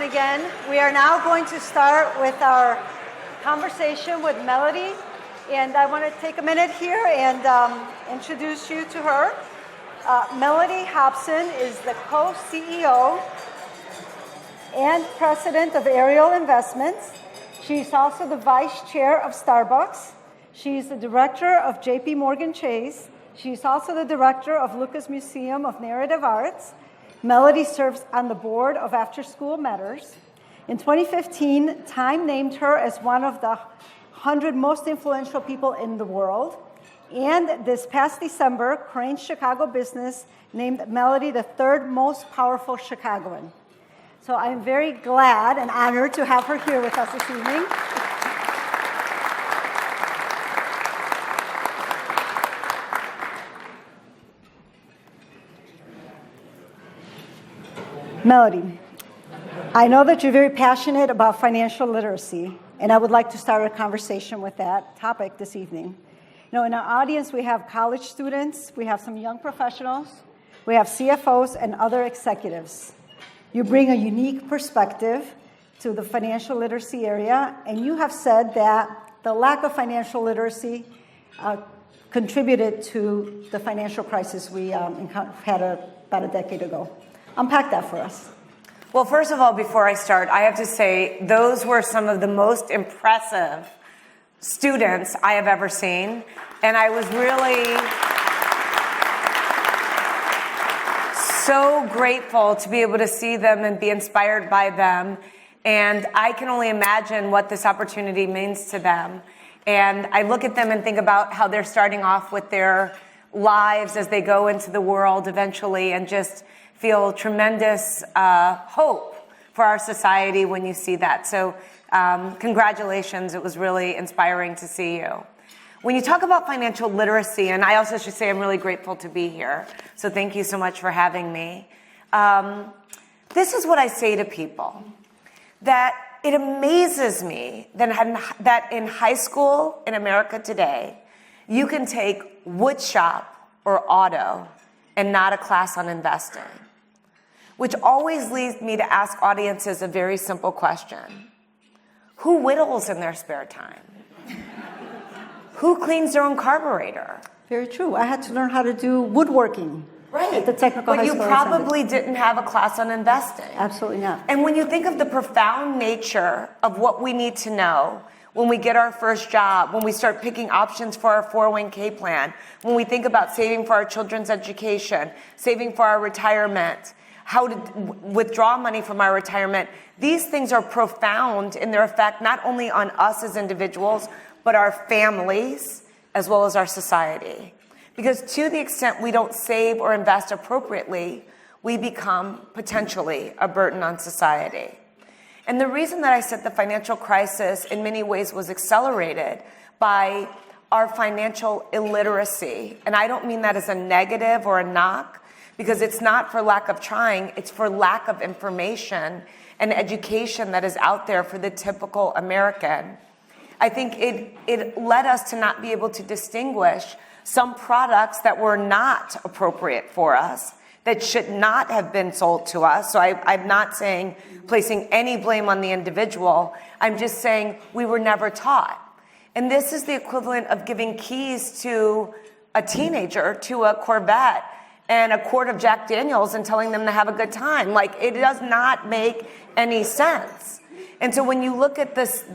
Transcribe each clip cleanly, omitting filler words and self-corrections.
again. We are now going to start with our conversation with Mellody. And I want to take a minute here and introduce you to her. Mellody Hobson is the co-CEO and president of Ariel Investments. She's also the vice chair of Starbucks. She's the director of JP Morgan Chase. She's also the director of Lucas Museum of Narrative Arts. Mellody serves on the board of After School Matters. In 2015, Time named her as one of the 100 most influential people in the world. And this past December, Crain's Chicago Business named Mellody the third most powerful Chicagoan. So I'm very glad and honored to have her here with us this evening. Mellody, I know that you're very passionate about financial literacy, and I would like to start a conversation with that topic this evening. You know, in our audience, we have college students, we have some young professionals, we have CFOs and other executives. You bring a unique perspective to the financial literacy area, and you have said that the lack of financial literacy contributed to the financial crisis we had about a decade ago. Unpack that for us. Well, first of all, before I start, I have to say those were some of the most impressive students I have ever seen. And I was really so grateful to be able to see them and be inspired by them. And I can only imagine what this opportunity means to them. And I look at them and think about how they're starting off with their lives as they go into the world eventually, and just feel tremendous hope for our society when you see that. So congratulations. It was really inspiring to see you. When you talk about financial literacy, and I also should say I'm really grateful to be here, so thank you so much for having me. This is what I say to people, that it amazes me that in high school in America today, you can take wood shop or auto and not a class on investing. Which always leads me to ask audiences a very simple question. Who whittles in their spare time? Who cleans their own carburetor? Very true. I had to learn how to do woodworking. Right. At the technical high But school you probably didn't have a class on investing. Absolutely not. And when you think of the profound nature of what we need to know when we get our first job, when we start picking options for our 401k plan, when we think about saving for our children's education, saving for our retirement, how to withdraw money from our retirement. These things are profound in their effect, not only on us as individuals, but our families, as well as our society. Because to the extent we don't save or invest appropriately, we become potentially a burden on society. And the reason that I said the financial crisis in many ways was accelerated by our financial illiteracy, and I don't mean that as a negative or a knock, because it's not for lack of trying, it's for lack of information and education that is out there for the typical American. I think it led us to not be able to distinguish some products that were not appropriate for us, that should not have been sold to us. So I'm not saying placing any blame on the individual. I'm just saying we were never taught. And this is the equivalent of giving keys to a teenager to a Corvette and a quart of Jack Daniels and telling them to have a good time. Like, it does not make any sense. And so when you look at this,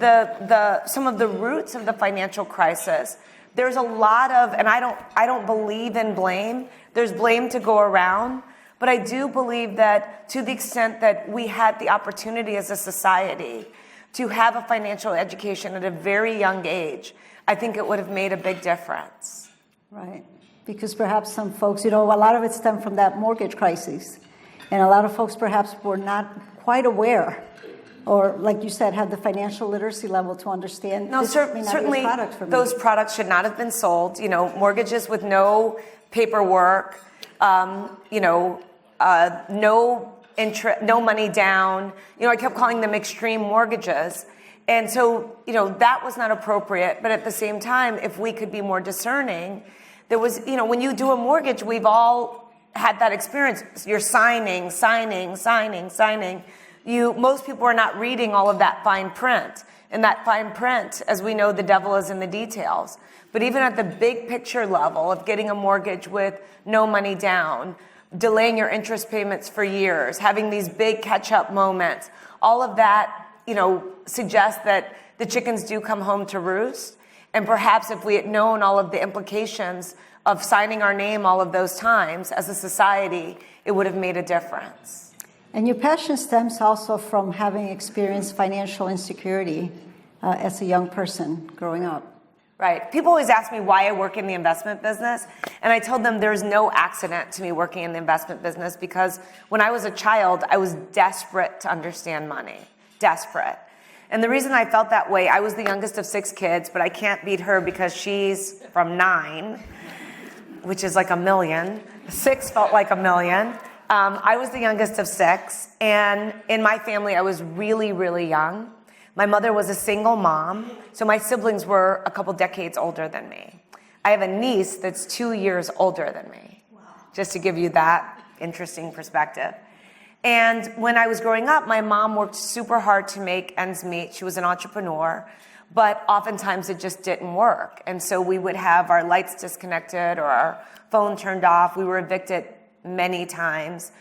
some of the roots of the financial crisis, there's a lot of, and I don't believe in blame. There's blame to go around. But I do believe that to the extent that we had the opportunity as a society to have a financial education at a very young age, I think it would have made a big difference. Right. Because perhaps some folks, a lot of it stemmed from that mortgage crisis. And a lot of folks perhaps were not quite aware, or like you said, have the financial literacy level to understand. No, certainly those products should not have been sold. Mortgages with no paperwork, no money down. I kept calling them extreme mortgages. And so, that was not appropriate. But at the same time, if we could be more discerning, there was, when you do a mortgage, we've all had that experience. You're signing. most people are not reading all of that fine print. And that fine print, as we know, the devil is in the details. But even at the big picture level of getting a mortgage with no money down, delaying your interest payments for years, having these big catch-up moments, all of that, suggests that the chickens do come home to roost. And perhaps if we had known all of the implications of signing our name all of those times as a society, it would have made a difference. And your passion stems also from having experienced financial insecurity as a young person growing up. Right. People always ask me why I work in the investment business, and I told them there's no accident to me working in the investment business because when I was a child, I was desperate to understand money. Desperate. And the reason I felt that way, I was the youngest of 6 kids, but I can't beat her because she's from 9, which is like a million. 6 felt like a million. I was the youngest of 6, and in my family, I was really, really young. My mother was a single mom, so my siblings were a couple decades older than me. I have a niece that's 2 years older than me, just to give you that interesting perspective. And when I was growing up, my mom worked super hard to make ends meet. She was an entrepreneur, but oftentimes it just didn't work. And so we would have our lights disconnected or our phone turned off. We were evicted many times.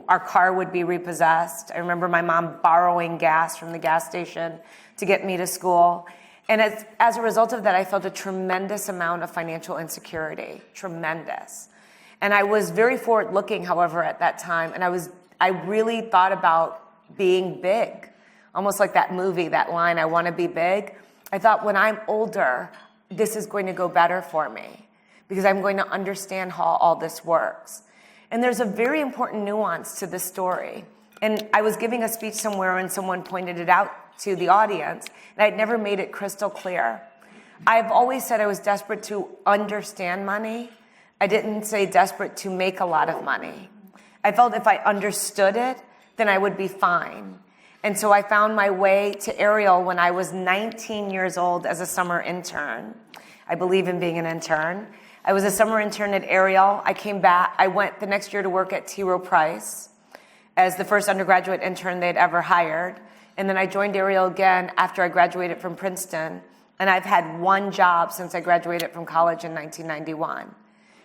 Our car would be repossessed. I remember my mom borrowing gas from the gas station to get me to school. And as a result of that, I felt a tremendous amount of financial insecurity, tremendous. And I was very forward-looking, however, at that time. And I really thought about being big, almost like that movie, that line, I want to be big. I thought when I'm older, this is going to go better for me because I'm going to understand how all this works. And there's a very important nuance to this story. And I was giving a speech somewhere and someone pointed it out to the audience, and I'd never made it crystal clear. I've always said I was desperate to understand money. I didn't say desperate to make a lot of money. I felt if I understood it, then I would be fine. And so I found my way to Ariel when I was 19 years old as a summer intern. I believe in being an intern. I was a summer intern at Ariel. I came back. I went the next year to work at T. Rowe Price as the first undergraduate intern they'd ever hired. And then I joined Ariel again after I graduated from Princeton. And I've had one job since I graduated from college in 1991. And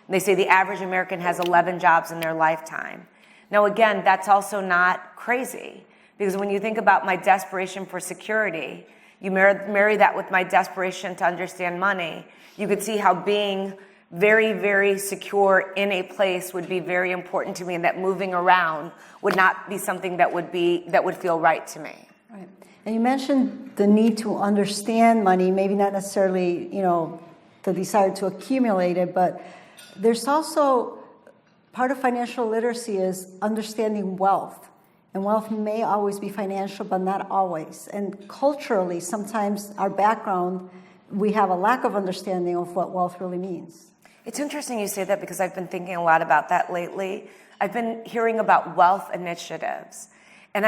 they say the average American has 11 jobs in their lifetime. Now, again, that's also not crazy. Because when you think about my desperation for security, you marry that with my desperation to understand money, you could see how being very, very secure in a place would be very important to me, and that moving around would not be something that would feel right to me. Right. And you mentioned the need to understand money, maybe not necessarily, the desire to accumulate it, but there's also part of financial literacy is understanding wealth. And wealth may always be financial, but not always. And culturally, sometimes our background, we have a lack of understanding of what wealth really means. It's interesting you say that because I've been thinking a lot about that lately. I've been hearing about wealth initiatives. And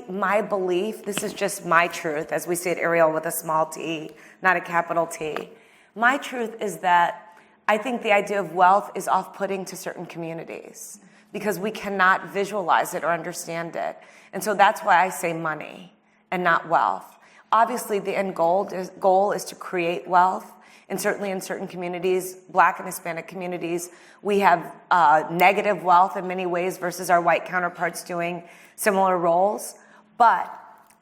my belief, this is just my truth, as we say at Ariel with a small t, not a capital T. My truth is that I think the idea of wealth is off-putting to certain communities because we cannot visualize it or understand it. And so that's why I say money and not wealth. Obviously, the end goal is to create wealth. And certainly in certain communities, Black and Hispanic communities, we have negative wealth in many ways versus our white counterparts doing similar roles. But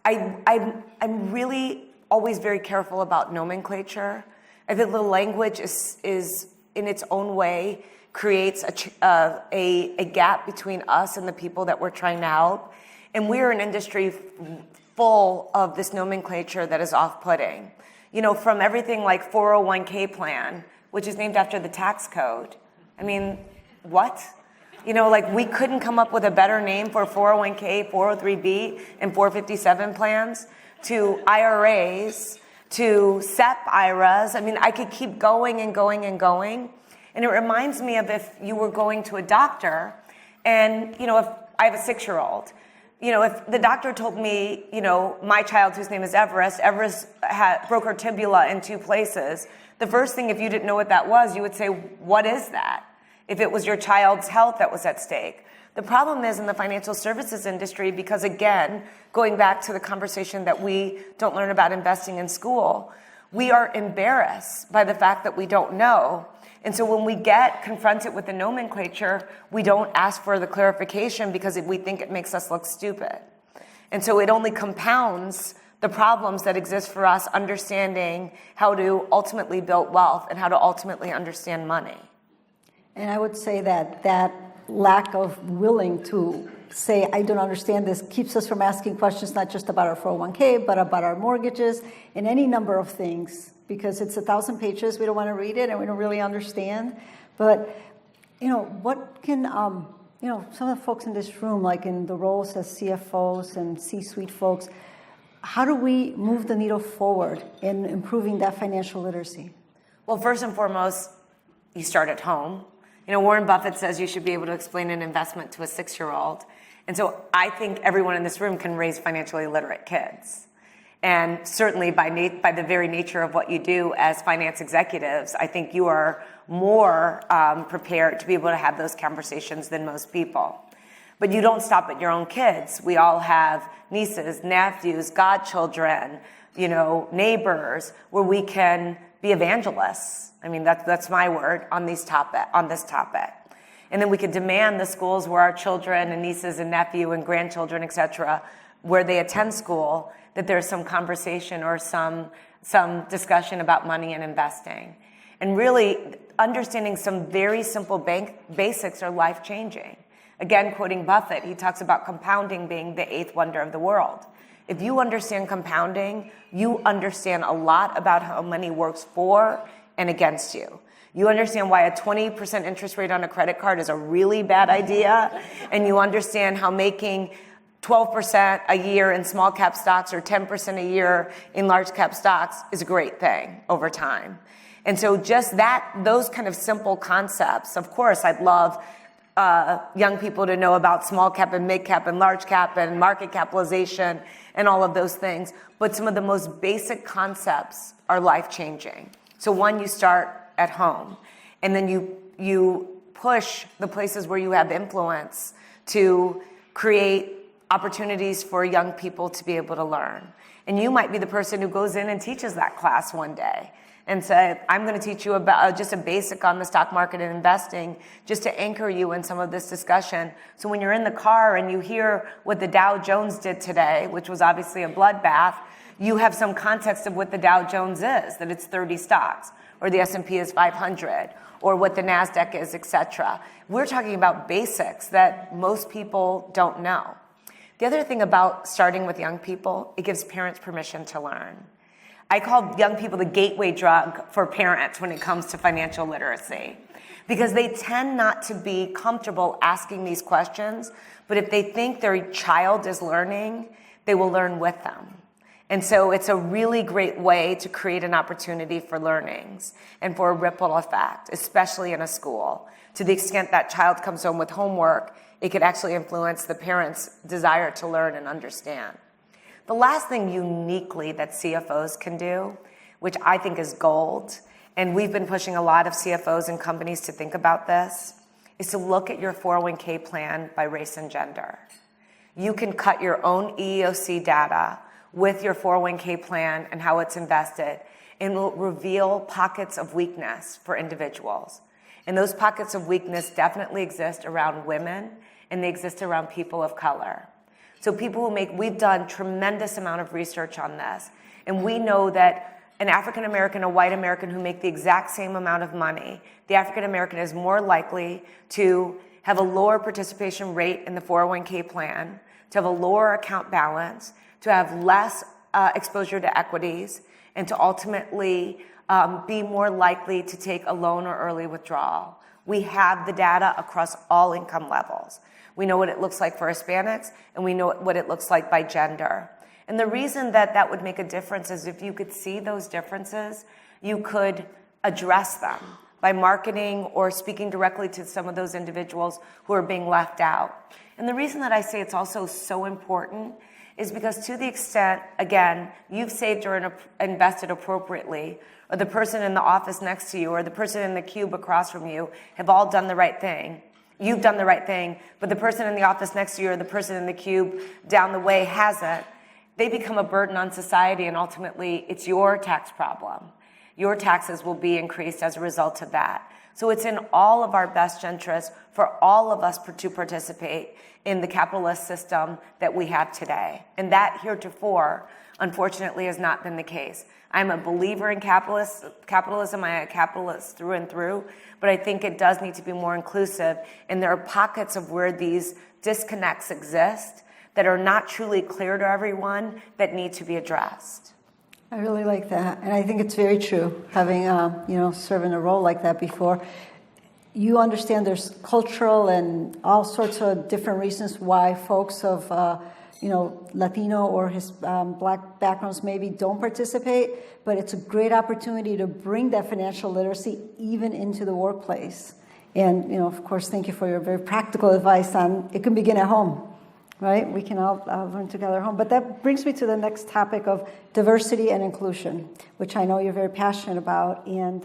I'm really always very careful about nomenclature. I think the language is in its own way creates a gap between us and the people that we're trying to help. And we're an industry full of this nomenclature that is off-putting. From everything like 401k plan, which is named after the tax code. I mean, what? We couldn't come up with a better name for 401k, 403b, and 457 plans, to IRAs, to SEP IRAs. I mean, I could keep going and going and going. And it reminds me of if you were going to a doctor and, if I have a 6-year-old, if the doctor told me, my child, whose name is Everest broke her tibia in 2 places, the first thing, if you didn't know what that was, you would say, what is that? If it was your child's health that was at stake. The problem is in the financial services industry, because again, going back to the conversation that we don't learn about investing in school, we are embarrassed by the fact that we don't know. And so when we get confronted with the nomenclature, we don't ask for the clarification because we think it makes us look stupid. And so it only compounds the problems that exist for us understanding how to ultimately build wealth and how to ultimately understand money. And I would say that that lack of willing to say, I don't understand this, keeps us from asking questions not just about our 401k, but about our mortgages and any number of things, because it's 1,000 pages. We don't want to read it and we don't really understand. But, what can, some of the folks in this room, like in the roles as CFOs and C-suite folks, how do we move the needle forward in improving that financial literacy? Well, first and foremost, you start at home. Warren Buffett says you should be able to explain an investment to a 6-year-old. And so I think everyone in this room can raise financially literate kids. And certainly by the very nature of what you do as finance executives, I think you are more prepared to be able to have those conversations than most people. But you don't stop at your own kids. We all have nieces, nephews, godchildren, neighbors, where we can be evangelists. I mean, that's my word on this topic. And then we could demand the schools where our children and nieces and nephew and grandchildren, et cetera, where they attend school, that there's some conversation or some discussion about money and investing. And really understanding some very simple basics are life-changing. Again, quoting Buffett, he talks about compounding being the 8th wonder of the world. If you understand compounding, you understand a lot about how money works for and against you. You understand why a 20% interest rate on a credit card is a really bad idea, and you understand how making 12% a year in small cap stocks or 10% a year in large cap stocks is a great thing over time. And so just those kind of simple concepts, of course, I'd love young people to know about small cap and mid cap and large cap and market capitalization and all of those things. But some of the most basic concepts are life-changing. So one, you start at home, and then you push the places where you have influence to create opportunities for young people to be able to learn. And you might be the person who goes in and teaches that class one day and say, I'm going to teach you about just a basic on the stock market and investing, just to anchor you in some of this discussion. So when you're in the car and you hear what the Dow Jones did today, which was obviously a bloodbath, you have some context of what the Dow Jones is, that it's 30 stocks, or the S&P is 500, or what the NASDAQ is, et cetera. We're talking about basics that most people don't know. The other thing about starting with young people, it gives parents permission to learn. I call young people the gateway drug for parents when it comes to financial literacy, because they tend not to be comfortable asking these questions, but if they think their child is learning, they will learn with them. And so it's a really great way to create an opportunity for learnings and for a ripple effect, especially in a school. To the extent that child comes home with homework, it could actually influence the parent's desire to learn and understand. The last thing uniquely that CFOs can do, which I think is gold, and we've been pushing a lot of CFOs and companies to think about this, is to look at your 401k plan by race and gender. You can cut your own EEOC data with your 401k plan and how it's invested, and will reveal pockets of weakness for individuals. And those pockets of weakness definitely exist around women, and they exist around people of color. So we've done tremendous amount of research on this, and we know that an African American, a white American who make the exact same amount of money, the African American is more likely to have a lower participation rate in the 401k plan, to have a lower account balance, to have less exposure to equities, and to ultimately be more likely to take a loan or early withdrawal. We have the data across all income levels. We know what it looks like for Hispanics, and we know what it looks like by gender. And the reason that would make a difference is if you could see those differences, you could address them by marketing or speaking directly to some of those individuals who are being left out. And the reason that I say it's also so important is because to the extent, again, you've saved or invested appropriately, or the person in the office next to you or the person in the cube across from you have all done the right thing, You've done the right thing, but the person in the office next to you or the person in the cube down the way hasn't. They become a burden on society, and ultimately it's your tax problem. Your taxes will be increased as a result of that. So it's in all of our best interest for all of us to participate in the capitalist system that we have today. And that heretofore, unfortunately, has not been the case. I'm a believer in capitalism. I'm a capitalist through and through, but I think it does need to be more inclusive. And there are pockets of where these disconnects exist that are not truly clear to everyone that need to be addressed. I really like that, and I think it's very true. Having served in a role like that before, you understand there's cultural and all sorts of different reasons why folks of Latino or his black backgrounds maybe don't participate, but it's a great opportunity to bring that financial literacy even into the workplace. And of course, thank you for your very practical advice on it can begin at home. Right? We can all learn together at home. But that brings me to the next topic of diversity and inclusion, which I know you're very passionate about. And,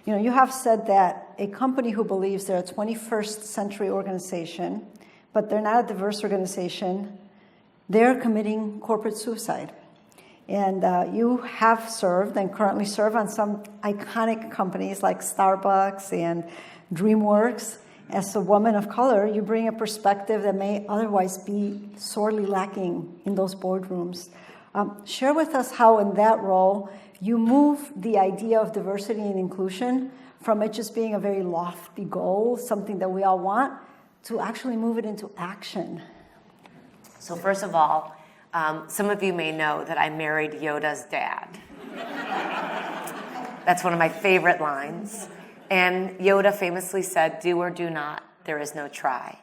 you have said that a company who believes they're a 21st century organization, but they're not a diverse organization, they're committing corporate suicide. And you have served and currently serve on some iconic companies like Starbucks and DreamWorks. As a woman of color, you bring a perspective that may otherwise be sorely lacking in those boardrooms. Share with us how in that role you move the idea of diversity and inclusion from it just being a very lofty goal, something that we all want, to actually move it into action. So first of all, some of you may know that I married Yoda's dad. That's one of my favorite lines. And Yoda famously said, "Do or do not, there is no try."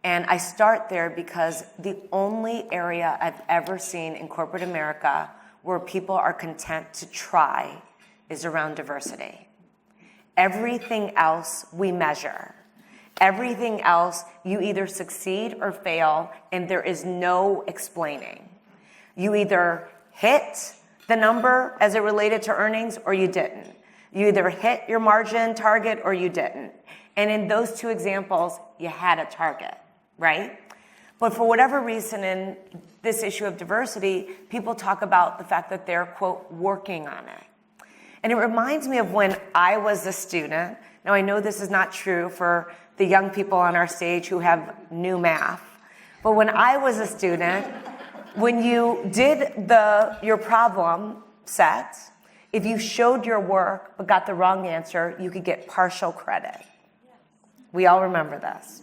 And I start there because the only area I've ever seen in corporate America where people are content to try is around diversity. Everything else we measure. Everything else, you either succeed or fail, and there is no explaining. You either hit the number as it related to earnings or you didn't. You either hit your margin target or you didn't. And in those two examples, you had a target, right? But for whatever reason in this issue of diversity, people talk about the fact that they're, quote, working on it. And it reminds me of when I was a student. Now, I know this is not true for the young people on our stage who have new math. But when I was a student, when you did your problem set, if you showed your work but got the wrong answer, you could get partial credit. We all remember this.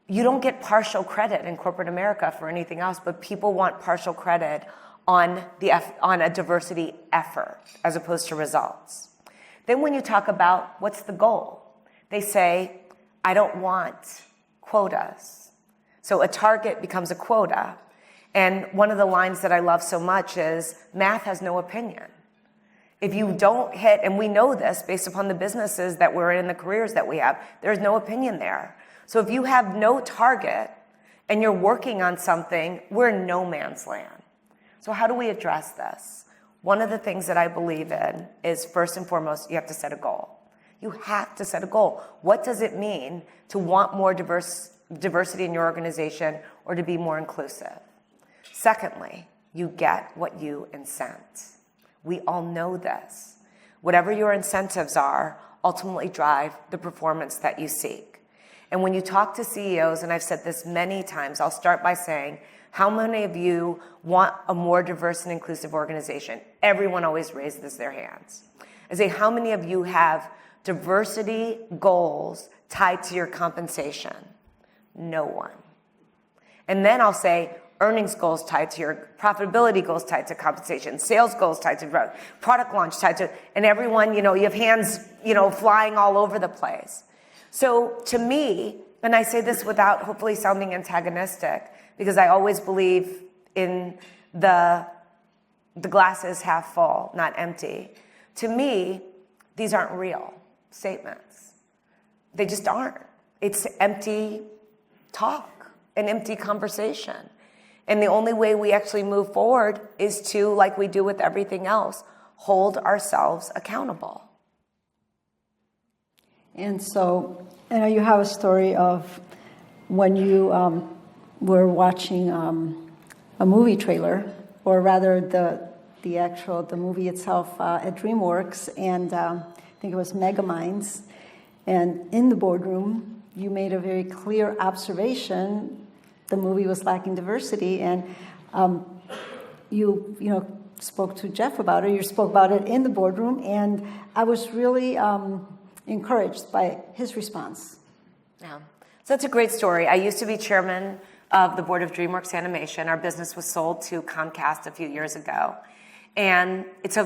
You don't get partial credit in corporate America for anything else, but people want partial credit on a diversity effort as opposed to results. Then when you talk about what's the goal, they say, I don't want quotas. So a target becomes a quota. And one of the lines that I love so much is, math has no opinion. If you don't hit, and we know this based upon the businesses that we're in, the careers that we have, there's no opinion there. So if you have no target and you're working on something, we're in no man's land. So how do we address this? One of the things that I believe in is, first and foremost, you have to set a goal. You have to set a goal. What does it mean to want more diversity in your organization or to be more inclusive? Secondly, you get what you incent. We all know this. Whatever your incentives are, ultimately drive the performance that you seek. And when you talk to CEOs, and I've said this many times, I'll start by saying, how many of you want a more diverse and inclusive organization? Everyone always raises their hands. I say, how many of you have diversity goals tied to your compensation? No one. And then I'll say, earnings goals tied to your profitability goals tied to compensation, sales goals tied to growth, product launch tied to, and everyone, you have hands, flying all over the place. So to me, and I say this without hopefully sounding antagonistic, because I always believe in the glass is half full, not empty. To me, these aren't real statements. They just aren't. It's empty talk, an empty conversation. And the only way we actually move forward is to, like we do with everything else, hold ourselves accountable. And so I know you have a story of when you were watching a movie trailer, or rather the movie itself at DreamWorks, and I think it was Megaminds. And in the boardroom, you made a very clear observation: the movie was lacking diversity, and you spoke to Jeff about it. You spoke about it in the boardroom, and I was really encouraged by his response. Yeah. So that's a great story. I used to be chairman of the board of DreamWorks Animation. Our business was sold to Comcast a few years ago. And it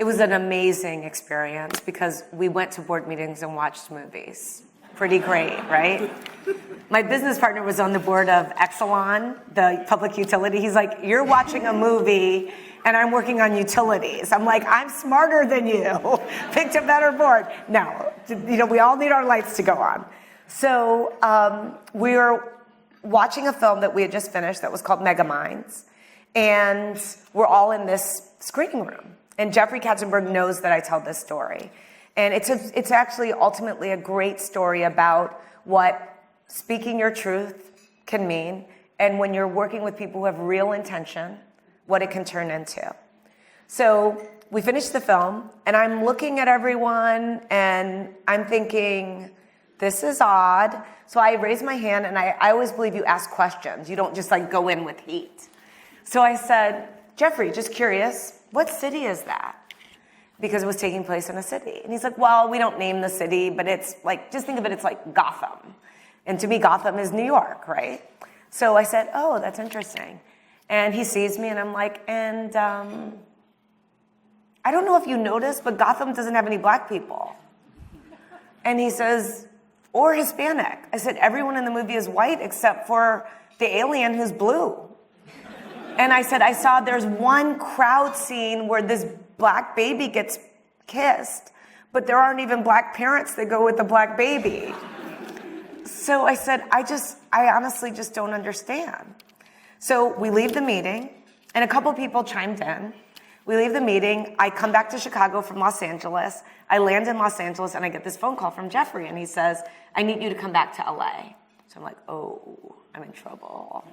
was an amazing experience because we went to board meetings and watched movies. Pretty great, right? My business partner was on the board of Exelon, the public utility. He's like, you're watching a movie and I'm working on utilities. I'm like, I'm smarter than you. Picked a better board. No, we all need our lights to go on. So we were watching a film that we had just finished that was called Megaminds. And we're all in this screening room. And Jeffrey Katzenberg knows that I tell this story. And it's actually ultimately a great story about what speaking your truth can mean, and when you're working with people who have real intention, what it can turn into. So we finished the film, and I'm looking at everyone, and I'm thinking, this is odd. So I raise my hand, and I always believe you ask questions. You don't just go in with heat. So I said, Jeffrey, just curious, what city is that? Because it was taking place in a city. And he's like, well, we don't name the city, but it's just think of it, it's like Gotham. And to me, Gotham is New York, right? So I said, oh, that's interesting. And he sees me, and I'm like, and I don't know if you noticed, but Gotham doesn't have any black people. And he says, or Hispanic. I said, everyone in the movie is white except for the alien who's blue. And I said, I saw there's one crowd scene where this black baby gets kissed, but there aren't even black parents that go with the black baby. So I said, I honestly just don't understand. So we leave the meeting, and a couple people chimed in. We leave the meeting. I come back to Chicago from Los Angeles. I land in Los Angeles, and I get this phone call from Jeffrey, and he says, I need you to come back to LA. So I'm like, oh, I'm in trouble.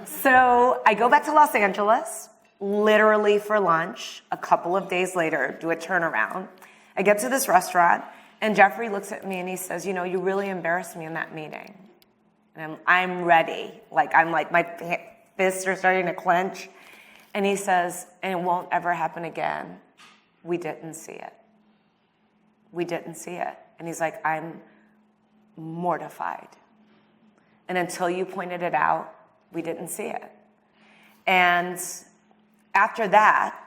So I go back to Los Angeles, literally for lunch. A couple of days later, do a turnaround. I get to this restaurant, and Jeffrey looks at me, and he says, you really embarrassed me in that meeting. And I'm ready. My fists are starting to clench. And he says, and it won't ever happen again. We didn't see it. We didn't see it. And he's like, I'm mortified. And until you pointed it out, we didn't see it. And after that,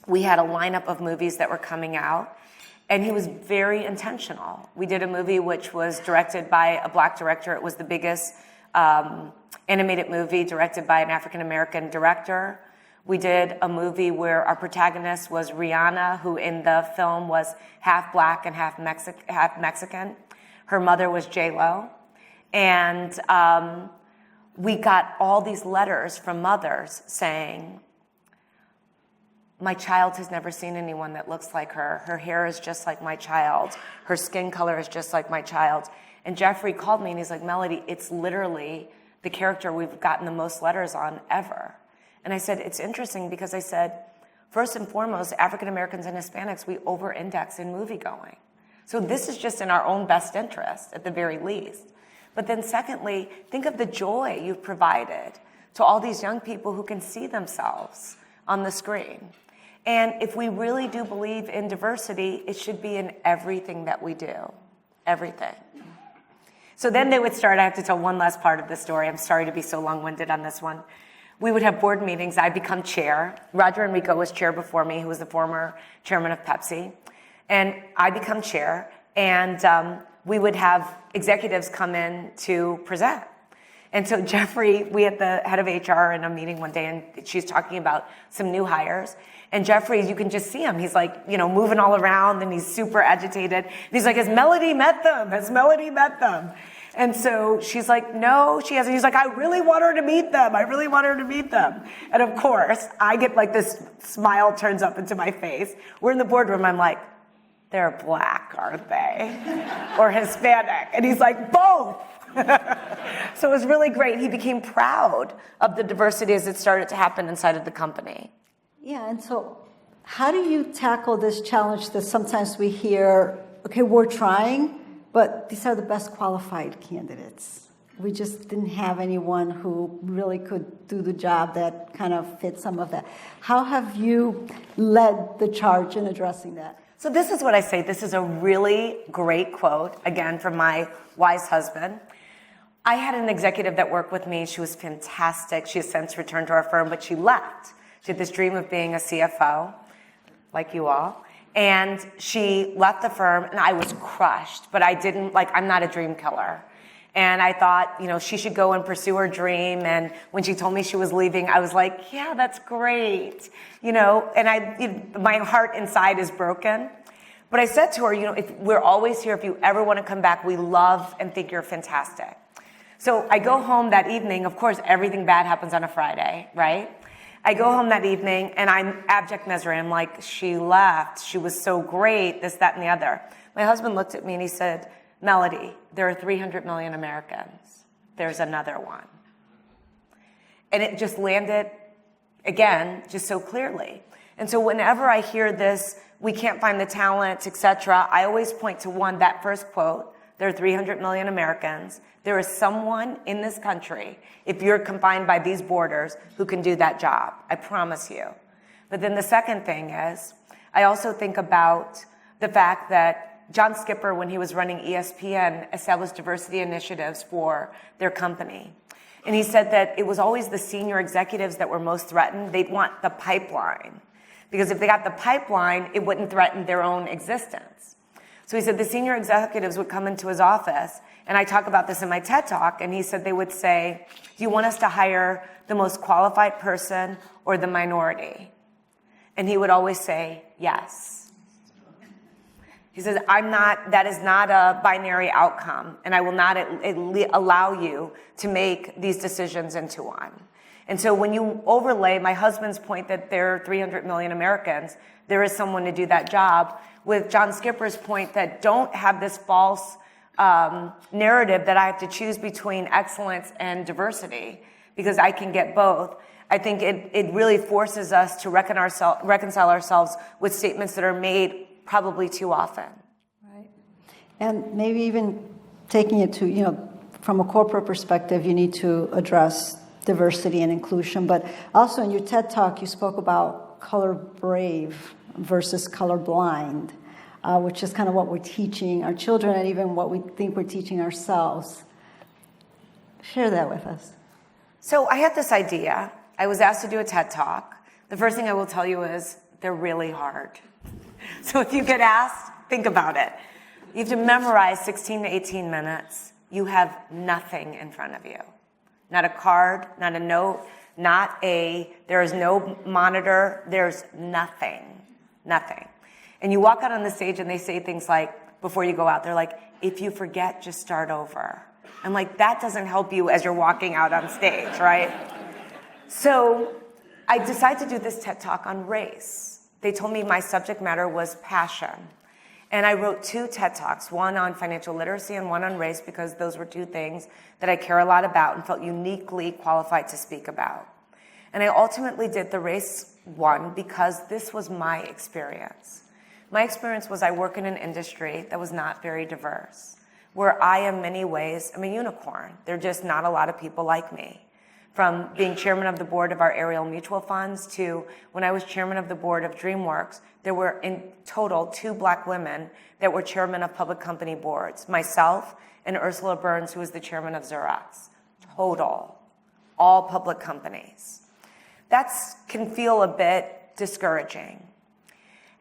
we had a lineup of movies that were coming out. And he was very intentional. We did a movie which was directed by a black director. It was the biggest animated movie directed by an African-American director. We did a movie where our protagonist was Rihanna, who in the film was half black and half Mexican. Her mother was J-Lo. And we got all these letters from mothers saying, my child has never seen anyone that looks like her. Her hair is just like my child. Her skin color is just like my child. And Jeffrey called me and he's like, Mellody, it's literally the character we've gotten the most letters on ever. And I said, it's interesting because I said, first and foremost, African Americans and Hispanics, we over-index in movie going. So this is just in our own best interest at the very least. But then secondly, think of the joy you've provided to all these young people who can see themselves on the screen. And if we really do believe in diversity, it should be in everything that we do. Everything. So then they would start, I have to tell one last part of the story. I'm sorry to be so long-winded on this one. We would have board meetings. I'd become chair. Roger Enrico was chair before me, who was the former chairman of Pepsi. And I become chair, and we would have executives come in to present. And so Jeffrey, we had the head of HR in a meeting one day, and she's talking about some new hires. And Jeffrey, you can just see him. He's moving all around, and he's super agitated. And he's like, has Mellody met them? Has Mellody met them? And so she's like, no, she hasn't. He's like, I really want her to meet them. I really want her to meet them. And of course, I get this smile turns up into my face. We're in the boardroom. I'm like, they're black, aren't they? Or Hispanic. And he's like, both. So it was really great. He became proud of the diversity as it started to happen inside of the company. Yeah, and so how do you tackle this challenge that sometimes we hear, okay, we're trying, but these are the best qualified candidates. We just didn't have anyone who really could do the job that kind of fit some of that. How have you led the charge in addressing that? So this is what I say. This is a really great quote, again, from my wise husband. I had an executive that worked with me. She was fantastic. She has since returned to our firm, but she left. She had this dream of being a CFO, like you all. And she left the firm, and I was crushed. But I didn't, I'm not a dream killer. And I thought, she should go and pursue her dream. And when she told me she was leaving, I was like, yeah, that's great. And my heart inside is broken. But I said to her, if we're always here, if you ever want to come back, we love and think you're fantastic. So I go home that evening. Of course, everything bad happens on a Friday, right? I go home that evening, and I'm abject misery. I'm like, she left. She was so great, this, that, and the other. My husband looked at me, and he said, Mellody, there are 300 million Americans. There's another one. And it just landed, again, just so clearly. And so whenever I hear this, we can't find the talent, etc., I always point to that first quote, there are 300 million Americans. There is someone in this country, if you're confined by these borders, who can do that job. I promise you. But then the second thing is, I also think about the fact that John Skipper, when he was running ESPN, established diversity initiatives for their company. And he said that it was always the senior executives that were most threatened. They'd want the pipeline. Because if they got the pipeline, it wouldn't threaten their own existence. So he said the senior executives would come into his office, and I talk about this in my TED Talk, and he said they would say, do you want us to hire the most qualified person or the minority? And he would always say, yes. He says, that is not a binary outcome, and I will not allow you to make these decisions into one. And so when you overlay my husband's point that there are 300 million Americans, there is someone to do that job, with John Skipper's point that don't have this false narrative that I have to choose between excellence and diversity, because I can get both. I think it really forces us to reconcile ourselves with statements that are made probably too often. Right. And maybe even taking it to, from a corporate perspective, you need to address diversity and inclusion. But also in your TED Talk, you spoke about color brave versus color blind, which is kind of what we're teaching our children and even what we think we're teaching ourselves. Share that with us. So I had this idea. I was asked to do a TED Talk. The first thing I will tell you is they're really hard. So if you get asked, think about it. You have to memorize 16 to 18 minutes. You have nothing in front of you. Not a card, not a note, there is no monitor, there's nothing. And you walk out on the stage and they say things like, before you go out, they're like, if you forget, just start over. I'm like, that doesn't help you as you're walking out on stage, right? So I decided to do this TED Talk on race. They told me my subject matter was passion. And I wrote 2 TED Talks, one on financial literacy and one on race, because those were 2 things that I care a lot about and felt uniquely qualified to speak about. And I ultimately did the race one because this was my experience. My experience was I work in an industry that was not very diverse, where I, in many ways, am a unicorn. There are just not a lot of people like me. From being chairman of the board of our Ariel mutual funds to when I was chairman of the board of DreamWorks, there were in total 2 black women that were chairman of public company boards, myself and Ursula Burns, who was the chairman of Xerox. Total. All public companies. That can feel a bit discouraging.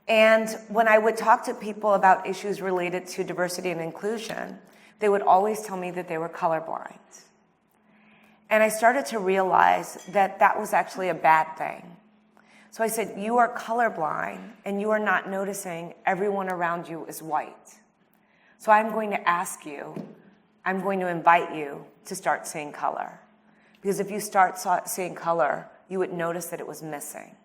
And when I would talk to people about issues related to diversity and inclusion, they would always tell me that they were colorblind. And I started to realize that that was actually a bad thing. So I said, you are colorblind and you are not noticing everyone around you is white. So I'm going to invite you to start seeing color. Because if you start seeing color, you would notice that it was missing.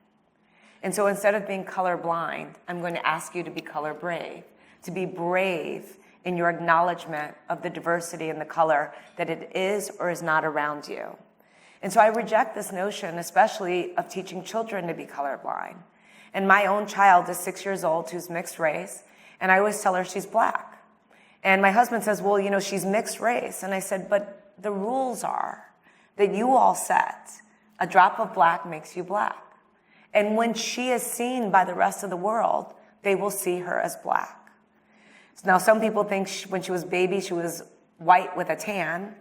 And so instead of being colorblind, I'm going to ask you to be color brave. to be brave in your acknowledgement of the diversity and the color that it is or is not around you. And so I reject this notion, especially of teaching children to be colorblind. And my own child is 6 years old who's mixed race, and I always tell her she's black. And my husband says, well, you know, she's mixed race. And I said, but the rules are that you all set. A drop of black makes you black. And when she is seen by the rest of the world, they will see her as black. Now, some people think when she was baby, she was white with a tan,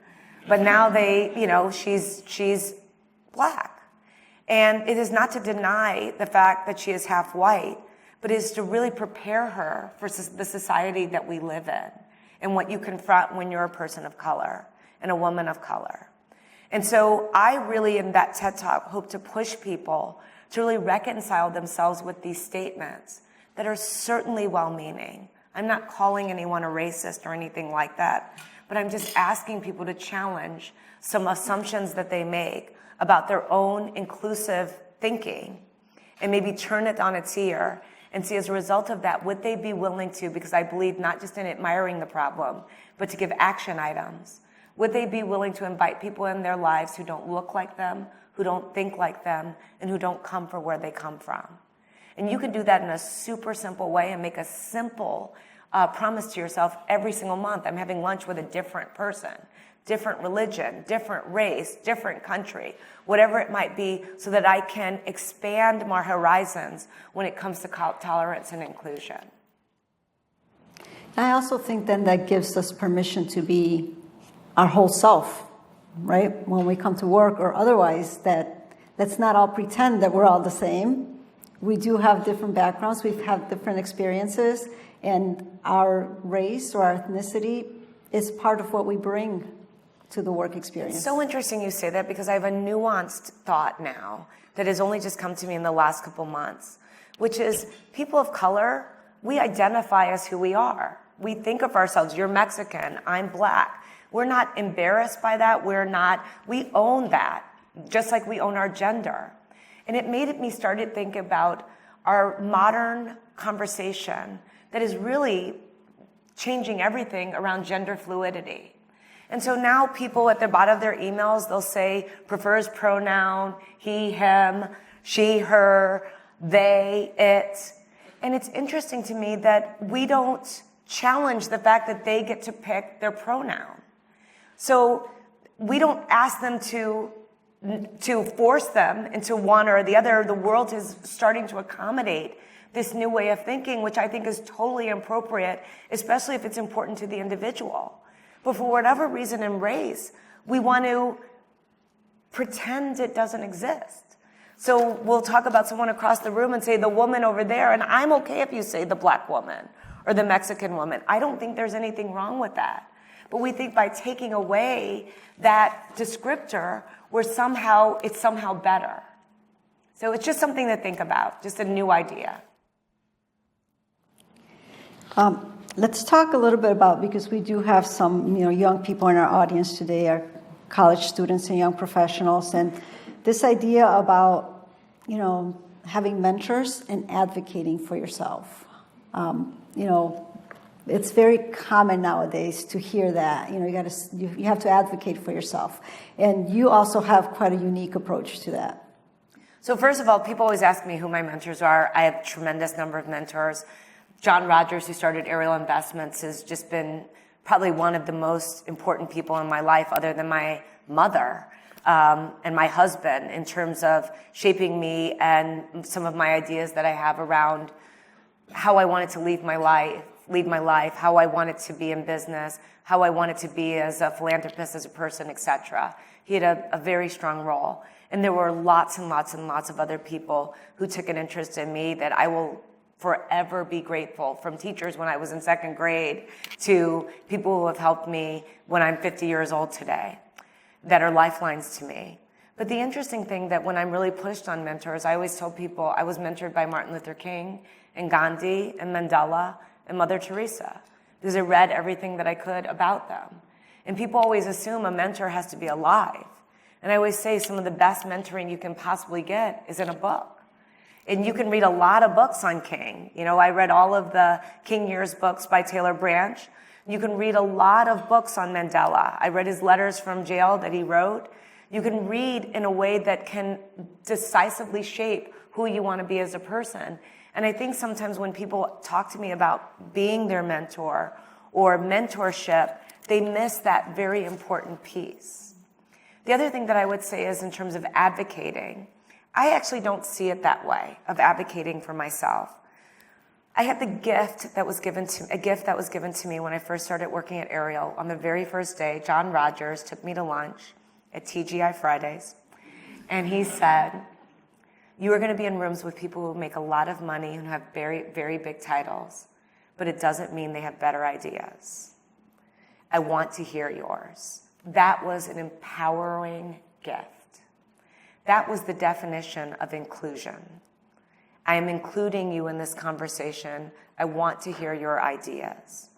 but now she's black. And it is not to deny the fact that she is half white, but it is to really prepare her for the society that we live in and what you confront when you're a person of color and a woman of color. And so I really, in that TED Talk, hope to push people to really reconcile themselves with these statements that are certainly well-meaning. I'm not calling anyone a racist or anything like that, but I'm just asking people to challenge some assumptions that they make about their own inclusive thinking and maybe turn it on its ear and see, as a result of that, would they be willing to, because I believe not just in admiring the problem, but to give action items. Would they be willing to invite people in their lives who don't look like them, who don't think like them, and who don't come from where they come from? And you can do that in a super simple way and make a simple promise to yourself every single month. I'm having lunch with a different person, different religion, different race, different country, whatever it might be, so that I can expand my horizons when it comes to tolerance and inclusion. I also think then that gives us permission to be our whole self, right? When we come to work or otherwise, let's not all pretend that we're all the same. We do have different backgrounds, we've had different experiences, and our race or our ethnicity is part of what we bring to the work experience. It's so interesting you say that, because I have a nuanced thought now that has only just come to me in the last couple months, which is people of color, we identify as who we are. We think of ourselves, you're Mexican, I'm black. We're not embarrassed by that. We own that, just like we own our gender. And it made me start to think about our modern conversation that is really changing everything around gender fluidity. And so now people at the bottom of their emails, they'll say prefers pronoun, he, him, she, her, they, it. And it's interesting to me that we don't challenge the fact that they get to pick their pronoun. So we don't ask them to force them into one or the other. The world is starting to accommodate this new way of thinking, which I think is totally appropriate, especially if it's important to the individual. But for whatever reason in race, we want to pretend it doesn't exist. So we'll talk about someone across the room and say the woman over there, and I'm okay if you say the black woman or the Mexican woman. I don't think there's anything wrong with that. But we think by taking away that descriptor, it's somehow better. So it's just something to think about, just a new idea. Let's talk a little bit about, because we do have some young people in our audience today, our college students and young professionals, and this idea about having mentors and advocating for yourself. It's very common nowadays to hear that. You have to advocate for yourself. And you also have quite a unique approach to that. So first of all, people always ask me who my mentors are. I have a tremendous number of mentors. John Rogers, who started Ariel Investments, has just been probably one of the most important people in my life, other than my mother and my husband, in terms of shaping me and some of my ideas that I have around how I wanted to lead my life, how I wanted to be in business, how I wanted to be as a philanthropist, as a person, etc. He had a very strong role. And there were lots and lots and lots of other people who took an interest in me that I will forever be grateful, from teachers when I was in second grade to people who have helped me when I'm 50 years old today, that are lifelines to me. But the interesting thing that when I'm really pushed on mentors, I always tell people I was mentored by Martin Luther King and Gandhi and Mandela and Mother Teresa, because I read everything that I could about them. And people always assume a mentor has to be alive. And I always say some of the best mentoring you can possibly get is in a book. And you can read a lot of books on King. You know, I read all of the King Years books by Taylor Branch. You can read a lot of books on Mandela. I read his letters from jail that he wrote. You can read in a way that can decisively shape who you want to be as a person. And I think sometimes when people talk to me about being their mentor or mentorship, they miss that very important piece. The other thing that I would say is in terms of advocating, I actually don't see it that way, of advocating for myself. I had the gift that was given to me when I first started working at Ariel. On the very first day, John Rogers took me to lunch at TGI Fridays, and he said, you are going to be in rooms with people who make a lot of money and have very, very big titles, but it doesn't mean they have better ideas. I want to hear yours. That was an empowering gift. That was the definition of inclusion. I am including you in this conversation. I want to hear your ideas.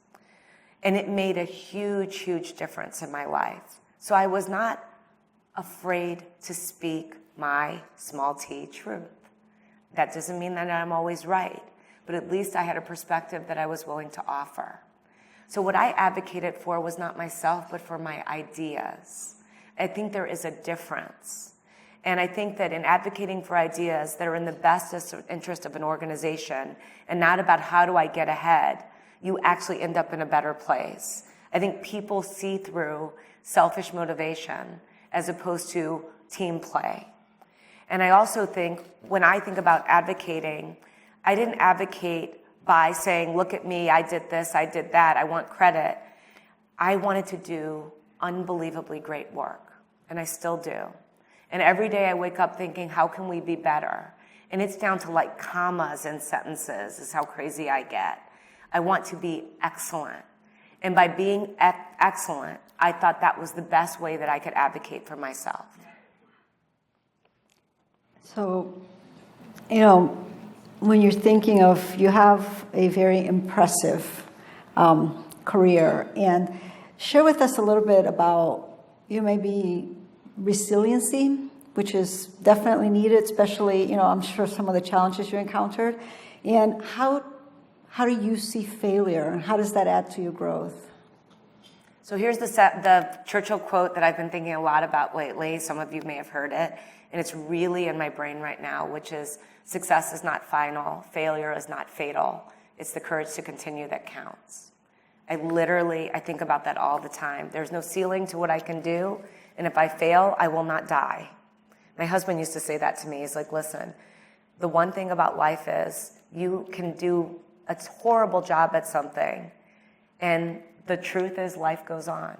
And it made a huge, huge difference in my life. So I was not afraid to speak my small t truth. That doesn't mean that I'm always right, but at least I had a perspective that I was willing to offer. So what I advocated for was not myself, but for my ideas. I think there is a difference. And I think that in advocating for ideas that are in the best interest of an organization and not about how do I get ahead, you actually end up in a better place. I think people see through selfish motivation as opposed to team play. And I also think when I think about advocating, I didn't advocate by saying, look at me, I did this, I did that, I want credit. I wanted to do unbelievably great work, and I still do. And every day I wake up thinking, how can we be better? And it's down to like commas in sentences is how crazy I get. I want to be excellent. And by being excellent, I thought that was the best way that I could advocate for myself. So, you know, when you're thinking of, you have a very impressive career, and share with us a little bit about, you maybe resiliency, which is definitely needed, especially, you know, I'm sure some of the challenges you encountered, and how do you see failure, and how does that add to your growth? So here's the Churchill quote that I've been thinking a lot about lately. Some of you may have heard it, and it's really in my brain right now, which is, success is not final, failure is not fatal. It's the courage to continue that counts. I think about that all the time. There's no ceiling to what I can do, and if I fail, I will not die. My husband used to say that to me. He's like, listen, the one thing about life is you can do a horrible job at something, and the truth is life goes on.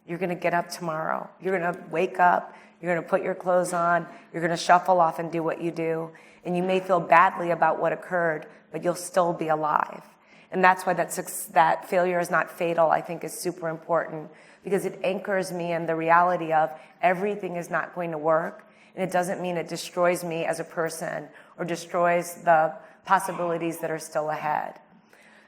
You're going to get up tomorrow. You're going to wake up. You're going to put your clothes on. You're going to shuffle off and do what you do. And you may feel badly about what occurred, but you'll still be alive. And that's why that failure is not fatal, I think, is super important, because it anchors me in the reality of everything is not going to work. And it doesn't mean it destroys me as a person or destroys the possibilities that are still ahead.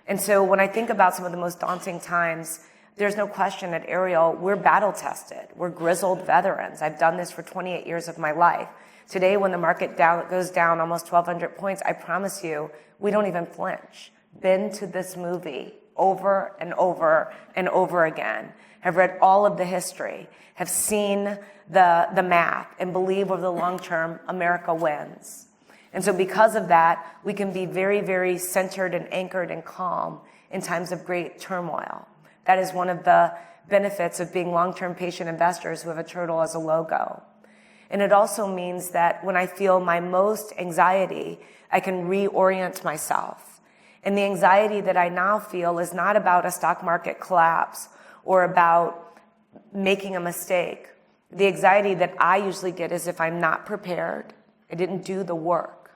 And so when I think about some of the most daunting times, there's no question at Ariel, we're battle tested. We're grizzled veterans. I've done this for 28 years of my life. Today, when the market goes down almost 1,200 points, I promise you, we don't even flinch. Been to this movie over and over and over again. Have read all of the history. Have seen the math and believe over the long term, America wins. And so because of that, we can be very, very centered and anchored and calm in times of great turmoil. That is one of the benefits of being long-term patient investors who have a turtle as a logo. And it also means that when I feel my most anxiety, I can reorient myself. And the anxiety that I now feel is not about a stock market collapse or about making a mistake. The anxiety that I usually get is if I'm not prepared, I didn't do the work.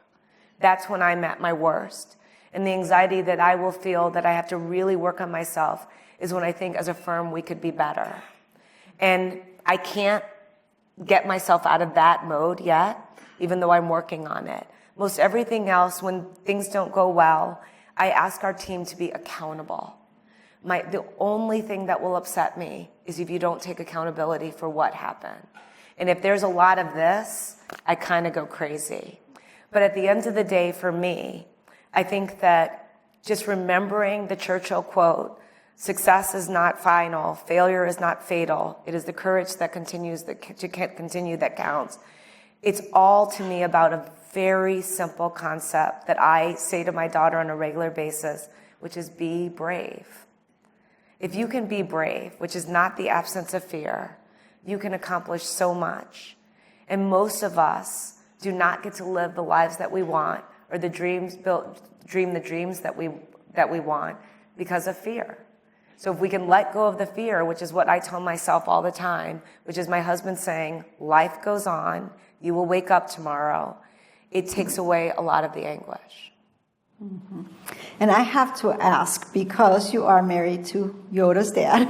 That's when I'm at my worst. And the anxiety that I will feel that I have to really work on myself is when I think as a firm we could be better. And I can't get myself out of that mode yet, even though I'm working on it. Most everything else, when things don't go well, I ask our team to be accountable. The only thing that will upset me is if you don't take accountability for what happened. And if there's a lot of this, I kind of go crazy. But at the end of the day, for me, I think that just remembering the Churchill quote, success is not final, failure is not fatal, it is the courage that continues to continue that counts. It's all to me about a very simple concept that I say to my daughter on a regular basis, which is be brave. If you can be brave, which is not the absence of fear, you can accomplish so much. And most of us do not get to live the lives that we want or dream the dreams that we want because of fear. So if we can let go of the fear, which is what I tell myself all the time, which is my husband saying, life goes on, you will wake up tomorrow, it takes away a lot of the anguish. Mm-hmm. And I have to ask, because you are married to Yoda's dad,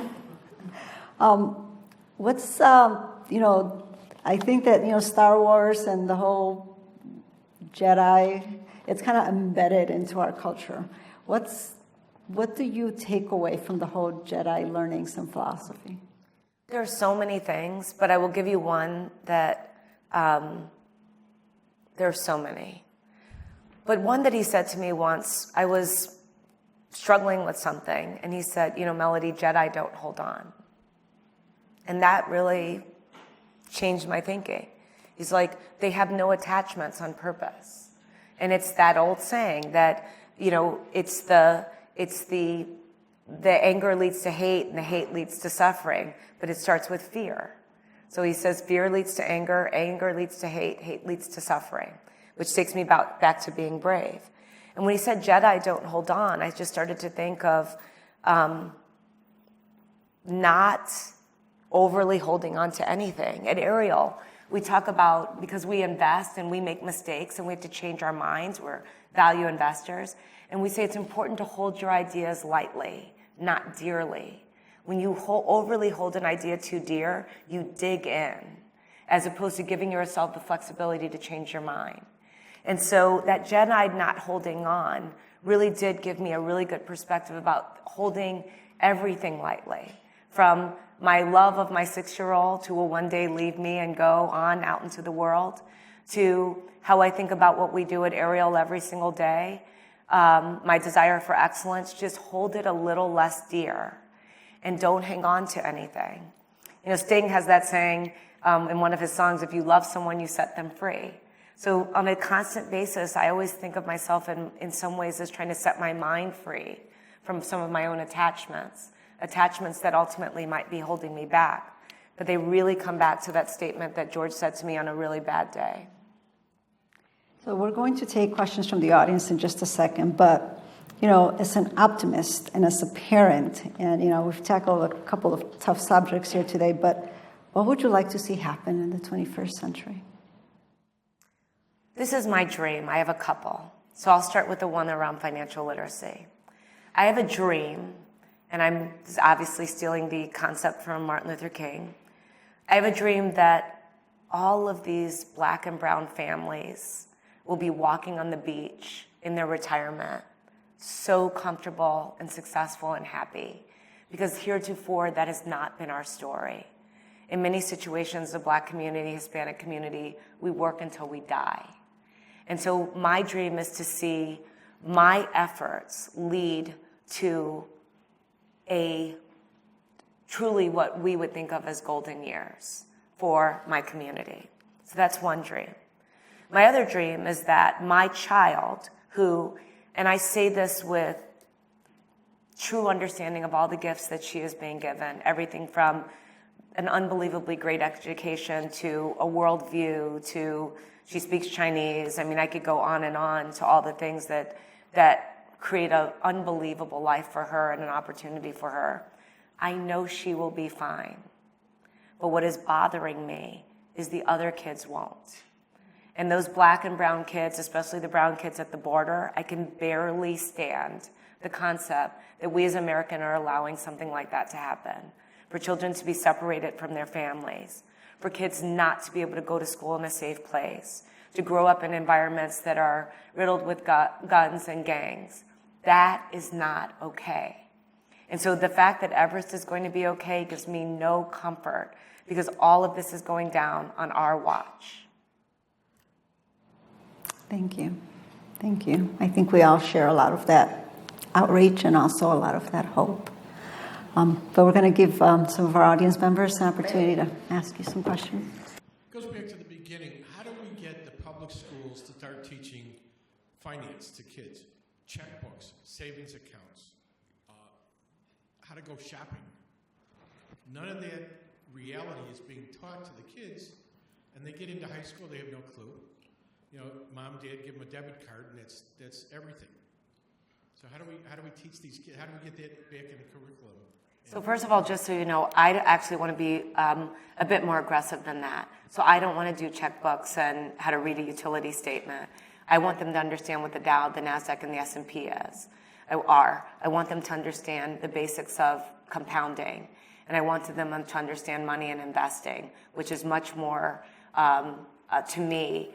I think that, Star Wars and the whole Jedi, it's kind of embedded into our culture. What do you take away from the whole Jedi learnings and philosophy? There are so many things, but I will give you one that there are so many. But one that he said to me once, I was struggling with something, and he said, Mellody, Jedi don't hold on. And that really changed my thinking. He's like, they have no attachments on purpose. And it's that old saying that, it's the anger leads to hate and the hate leads to suffering, but it starts with fear. So he says fear leads to anger, anger leads to hate, hate leads to suffering, which takes me back to being brave. And when he said Jedi don't hold on, I just started to think of not overly holding on to anything. At Ariel, we talk about, because we invest and we make mistakes and we have to change our minds, we're value investors, and we say it's important to hold your ideas lightly, not dearly. When you overly hold an idea too dear, you dig in, as opposed to giving yourself the flexibility to change your mind. And so that Jedi not holding on really did give me a really good perspective about holding everything lightly, from my love of my 6-year-old who will one day leave me and go on out into the world, to how I think about what we do at Ariel every single day, my desire for excellence. Just hold it a little less dear and don't hang on to anything. Sting has that saying in one of his songs, if you love someone, you set them free. So on a constant basis, I always think of myself in some ways as trying to set my mind free from some of my own attachments that ultimately might be holding me back. But they really come back to that statement that George said to me on a really bad day. So we're going to take questions from the audience in just a second, but, as an optimist and as a parent, and, we've tackled a couple of tough subjects here today, but what would you like to see happen in the 21st century? This is my dream. I have a couple. So I'll start with the one around financial literacy. I have a dream, and I'm obviously stealing the concept from Martin Luther King. I have a dream that all of these Black and brown families will be walking on the beach in their retirement, so comfortable and successful and happy, because heretofore that has not been our story. In many situations, the Black community, Hispanic community, we work until we die. And so my dream is to see my efforts lead to a truly what we would think of as golden years for my community. So that's one dream. My other dream is that my child who, and I say this with true understanding of all the gifts that she is being given, everything from an unbelievably great education to a worldview to she speaks Chinese. I mean, I could go on and on to all the things that create an unbelievable life for her and an opportunity for her. I know she will be fine. But what is bothering me is the other kids won't. And those Black and brown kids, especially the brown kids at the border, I can barely stand the concept that we as Americans are allowing something like that to happen. For children to be separated from their families, for kids not to be able to go to school in a safe place, to grow up in environments that are riddled with guns and gangs. That is not okay. And so the fact that Everest is going to be okay gives me no comfort, because all of this is going down on our watch. Thank you. Thank you. I think we all share a lot of that outreach and also a lot of that hope. But we're going to give some of our audience members an opportunity to ask you some questions. It goes back to the beginning. How do we get the public schools to start teaching finance to kids? Checkbooks, savings accounts, how to go shopping. None of that reality is being taught to the kids, and they get into high school, they have no clue. You know, mom, dad give them a debit card, and that's everything. So how do we teach these kids? How do we get that back in the curriculum? So first of all, just so you know, I actually want to be a bit more aggressive than that. So I don't want to do checkbooks and how to read a utility statement. I want them to understand what the Dow, the NASDAQ, and the S&P are. I want them to understand the basics of compounding. And I want them to understand money and investing, which is much more, to me,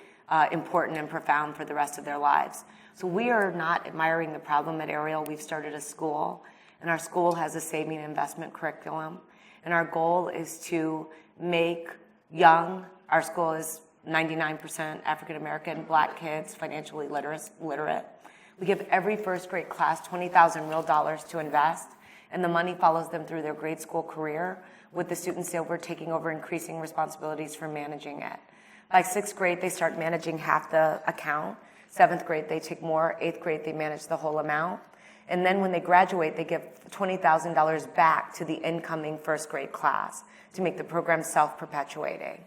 important and profound for the rest of their lives. So we are not admiring the problem at Ariel. We've started a school, and our school has a saving and investment curriculum. And our goal is to make our school is 99% African American, Black kids, financially literate. We give every first grade class $20,000 real dollars to invest, and the money follows them through their grade school career, with the students taking over increasing responsibilities for managing it. By sixth grade, they start managing half the account. Seventh grade, they take more. Eighth grade, they manage the whole amount. And then when they graduate, they give $20,000 back to the incoming first grade class to make the program self-perpetuating.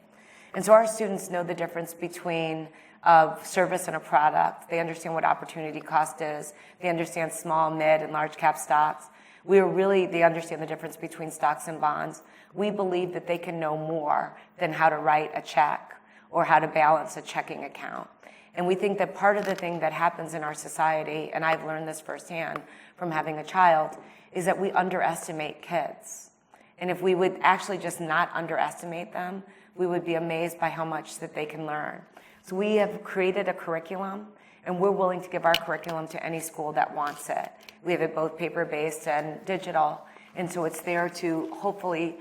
And so our students know the difference between a service and a product. They understand what opportunity cost is. They understand small, mid, and large cap stocks. They understand the difference between stocks and bonds. We believe that they can know more than how to write a check or how to balance a checking account. And we think that part of the thing that happens in our society, and I've learned this firsthand from having a child, is that we underestimate kids. And if we would actually just not underestimate them, we would be amazed by how much that they can learn. So we have created a curriculum, and we're willing to give our curriculum to any school that wants it. We have it both paper-based and digital, and so it's there to hopefully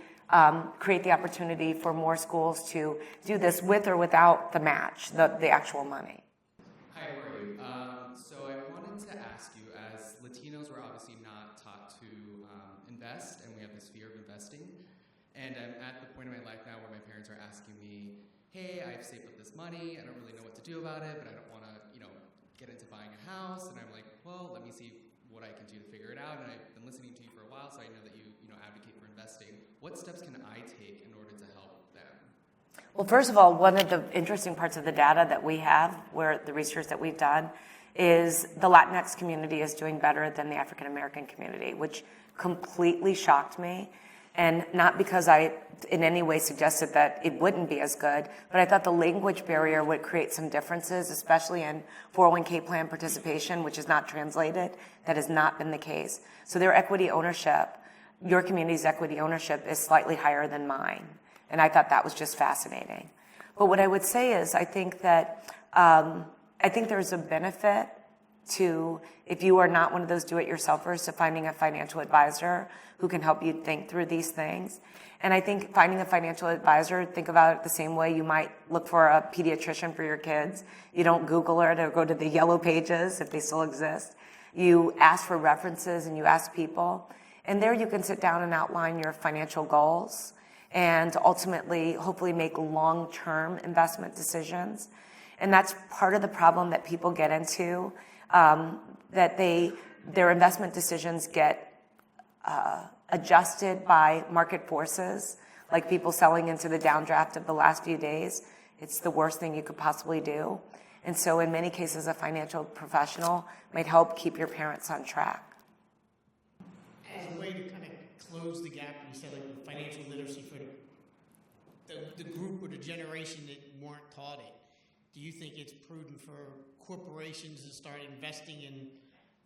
create the opportunity for more schools to do this with or without the match, the actual money. Hi, how are you? So I wanted to ask you, as Latinos, we're obviously not taught to invest, and we have this fear of investing. And I'm at the point in my life now where my parents are asking me, hey, I've saved up this money, I don't really know what to do about it, but I don't want to, get into buying a house. And I'm like, well, let me see what I can do to figure it out. And I've been listening to you for a while, so I know that you advocate for investing. What steps can I take in order to help them? Well, first of all, one of the interesting parts of the data that we have, where the research that we've done, is the Latinx community is doing better than the African American community, which completely shocked me. And not because I in any way suggested that it wouldn't be as good, but I thought the language barrier would create some differences, especially in 401k plan participation, which is not translated. That has not been the case. So their equity ownership, your community's equity ownership, is slightly higher than mine. And I thought that was just fascinating. But what I would say is I think there's a benefit to, if you are not one of those do-it-yourselfers, to finding a financial advisor who can help you think through these things. And I think finding a financial advisor, think about it the same way you might look for a pediatrician for your kids. You don't Google it or go to the yellow pages, if they still exist. You ask for references and you ask people. And there you can sit down and outline your financial goals and ultimately, hopefully, make long-term investment decisions. And that's part of the problem that people get into, that their investment decisions get adjusted by market forces, like people selling into the downdraft of the last few days. It's the worst thing you could possibly do. And so in many cases, a financial professional might help keep your parents on track. As a way to kind of close the gap, you said like financial literacy for the group or the generation that weren't taught it. Do you think it's prudent for corporations to start investing in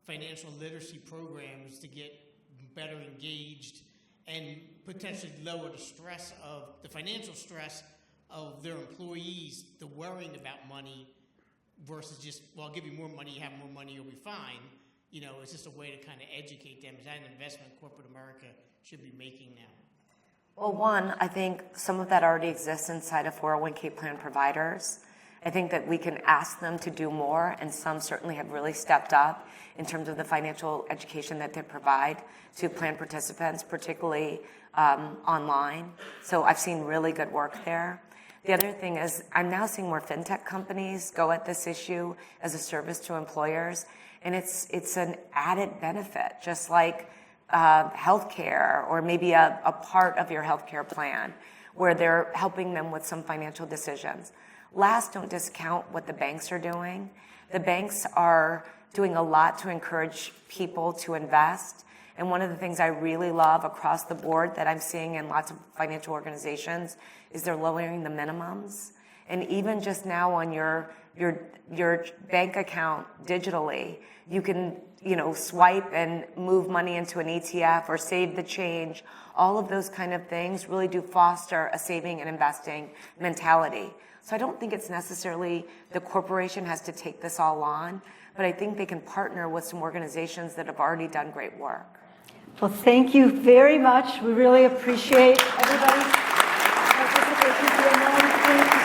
financial literacy programs to get better engaged and potentially lower the financial stress of their employees, the worrying about money versus just, well, I'll give you more money, you have more money, you'll be fine. It's just a way to kind of educate them. Is that an investment corporate America should be making now? Well, one, I think some of that already exists inside of 401k plan providers. I think that we can ask them to do more, and some certainly have really stepped up in terms of the financial education that they provide to plan participants, particularly online. So I've seen really good work there. The other thing is I'm now seeing more fintech companies go at this issue as a service to employers, and it's an added benefit, just like healthcare or maybe a part of your healthcare plan where they're helping them with some financial decisions. Last, don't discount what the banks are doing. The banks are doing a lot to encourage people to invest. And one of the things I really love across the board that I'm seeing in lots of financial organizations is they're lowering the minimums. And even just now on your bank account digitally, you can swipe and move money into an ETF or save the change. All of those kind of things really do foster a saving and investing mentality. So I don't think it's necessarily the corporation has to take this all on, but I think they can partner with some organizations that have already done great work. Well, thank you very much. We really appreciate everybody's participation here.